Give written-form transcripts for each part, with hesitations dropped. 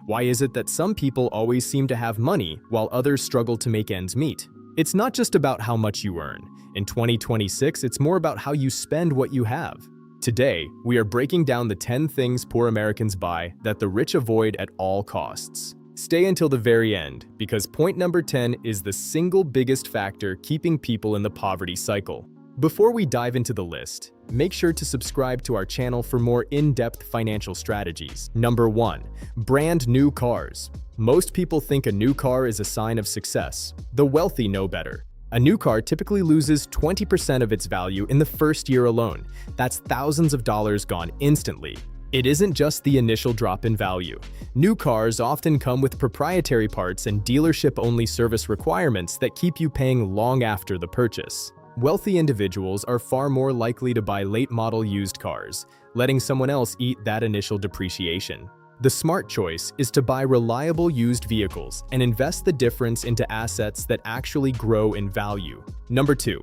Why is it that some people always seem to have money while others struggle to make ends meet? It's not just about how much you earn. In 2026, it's more about how you spend what you have. Today, we are breaking down the 10 things poor Americans buy that the rich avoid at all costs. Stay until the very end, because point number 10 is the single biggest factor keeping people in the poverty cycle. Before we dive into the list, make sure to subscribe to our channel for more in-depth financial strategies. Number 1. Brand new cars. Most people think a new car is a sign of success. The wealthy know better. A new car typically loses 20% of its value in the first year alone. That's thousands of dollars gone instantly. It isn't just the initial drop in value. New cars often come with proprietary parts and dealership-only service requirements that keep you paying long after the purchase. Wealthy individuals are far more likely to buy late-model used cars, letting someone else eat that initial depreciation. The smart choice is to buy reliable used vehicles and invest the difference into assets that actually grow in value. Number 2.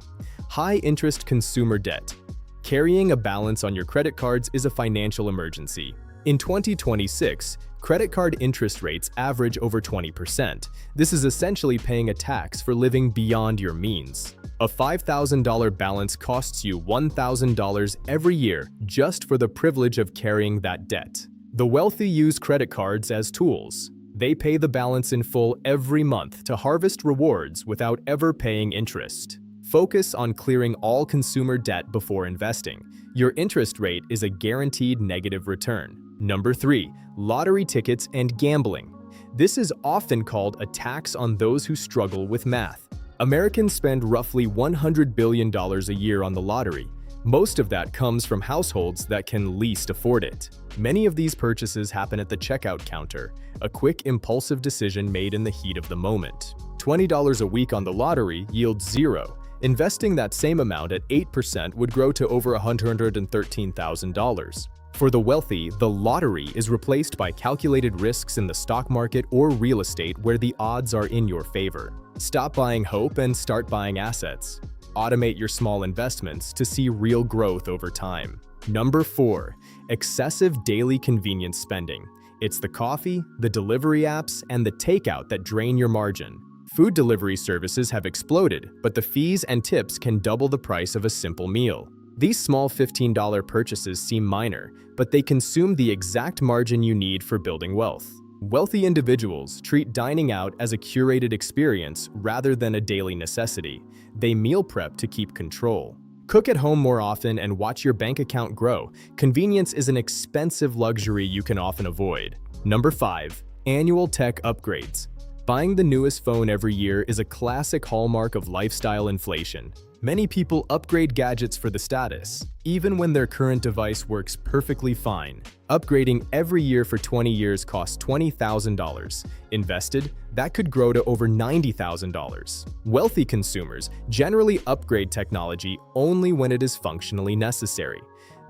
High-interest consumer debt. Carrying a balance on your credit cards is a financial emergency. In 2026, credit card interest rates average over 20%. This is essentially paying a tax for living beyond your means. A $5,000 balance costs you $1,000 every year just for the privilege of carrying that debt. The wealthy use credit cards as tools. They pay the balance in full every month to harvest rewards without ever paying interest. Focus on clearing all consumer debt before investing. Your interest rate is a guaranteed negative return. Number 3. Lottery tickets and gambling. This is often called a tax on those who struggle with math. Americans spend roughly $100 billion a year on the lottery. Most of that comes from households that can least afford it. Many of these purchases happen at the checkout counter, a quick, impulsive decision made in the heat of the moment. $20 a week on the lottery yields zero. Investing that same amount at 8% would grow to over $113,000. For the wealthy, the lottery is replaced by calculated risks in the stock market or real estate where the odds are in your favor. Stop buying hope and start buying assets. Automate your small investments to see real growth over time. Number 4. Excessive daily convenience spending. It's the coffee, the delivery apps, and the takeout that drain your margin. Food delivery services have exploded, but the fees and tips can double the price of a simple meal. These small $15 purchases seem minor, but they consume the exact margin you need for building wealth. Wealthy individuals treat dining out as a curated experience rather than a daily necessity. They meal prep to keep control. Cook at home more often and watch your bank account grow. Convenience is an expensive luxury you can often avoid. Number 5. Annual tech upgrades. Buying the newest phone every year is a classic hallmark of lifestyle inflation. Many people upgrade gadgets for the status, even when their current device works perfectly fine. Upgrading every year for 20 years costs $20,000. Invested, that could grow to over $90,000. Wealthy consumers generally upgrade technology only when it is functionally necessary.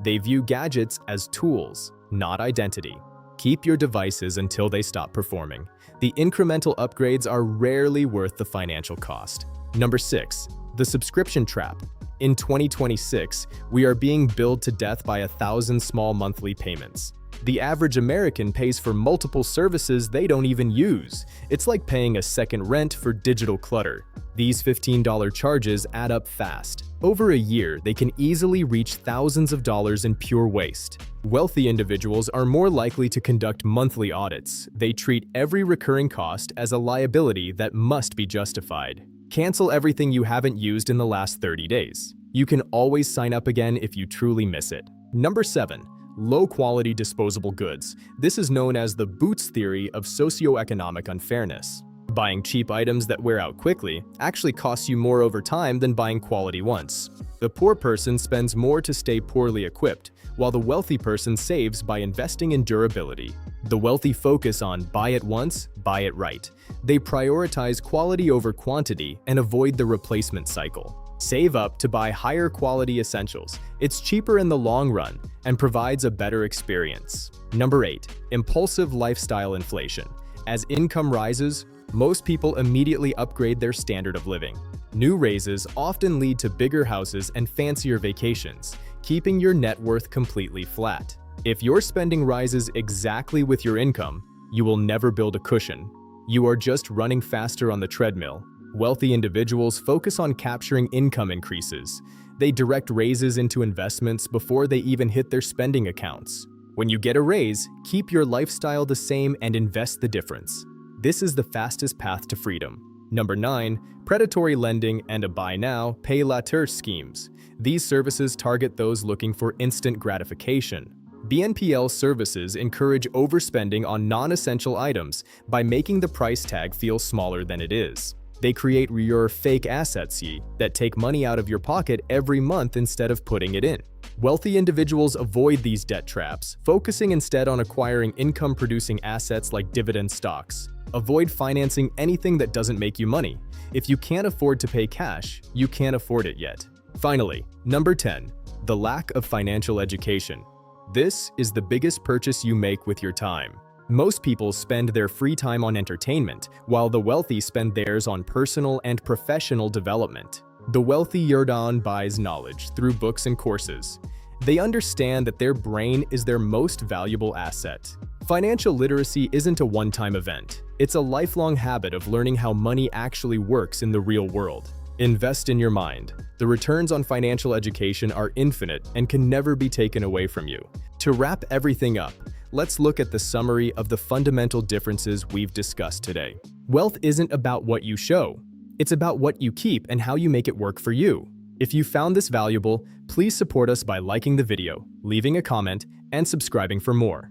They view gadgets as tools, not identity. Keep your devices until they stop performing. The incremental upgrades are rarely worth the financial cost. Number 6. The subscription trap. In 2026, we are being billed to death by 1,000 small monthly payments. The average American pays for multiple services they don't even use. It's like paying a second rent for digital clutter. These $15 charges add up fast. Over a year, they can easily reach thousands of dollars in pure waste. Wealthy individuals are more likely to conduct monthly audits. They treat every recurring cost as a liability that must be justified. Cancel everything you haven't used in the last 30 days. You can always sign up again if you truly miss it. Number 7. Low-quality disposable goods. This is known as the Boots theory of socioeconomic unfairness. Buying cheap items that wear out quickly actually costs you more over time than buying quality once. The poor person spends more to stay poorly equipped, while the wealthy person saves by investing in durability. The wealthy focus on buy it once, buy it right. They prioritize quality over quantity and avoid the replacement cycle. Save up to buy higher quality essentials. It's cheaper in the long run and provides a better experience. Number 8. Impulsive lifestyle inflation. As income rises, most people immediately upgrade their standard of living. New raises often lead to bigger houses and fancier vacations, keeping your net worth completely flat. If your spending rises exactly with your income, You will never build a cushion. You are just running faster on the treadmill. Wealthy individuals focus on capturing income increases. They direct raises into investments before they even hit their spending accounts. When you get a raise, keep your lifestyle the same and invest the difference. This is the fastest path to freedom. Number 9. Predatory lending and a buy now, pay later schemes. These services target those looking for instant gratification. BNPL services encourage overspending on non-essential items by making the price tag feel smaller than it is. They create your fake assets that take money out of your pocket every month instead of putting it in. Wealthy individuals avoid these debt traps, focusing instead on acquiring income-producing assets like dividend stocks. Avoid financing anything that doesn't make you money. If you can't afford to pay cash, you can't afford it yet. Finally, number 10. The lack of financial education. This is the biggest purchase you make with your time. Most people spend their free time on entertainment, while the wealthy spend theirs on personal and professional development. The wealthy Yurdan buys knowledge through books and courses. They understand that their brain is their most valuable asset. Financial literacy isn't a one-time event. It's a lifelong habit of learning how money actually works in the real world. Invest in your mind. The returns on financial education are infinite and can never be taken away from you. To wrap everything up, let's look at the summary of the fundamental differences we've discussed today. Wealth isn't about what you show. It's about what you keep and how you make it work for you. If you found this valuable, please support us by liking the video, leaving a comment, and subscribing for more.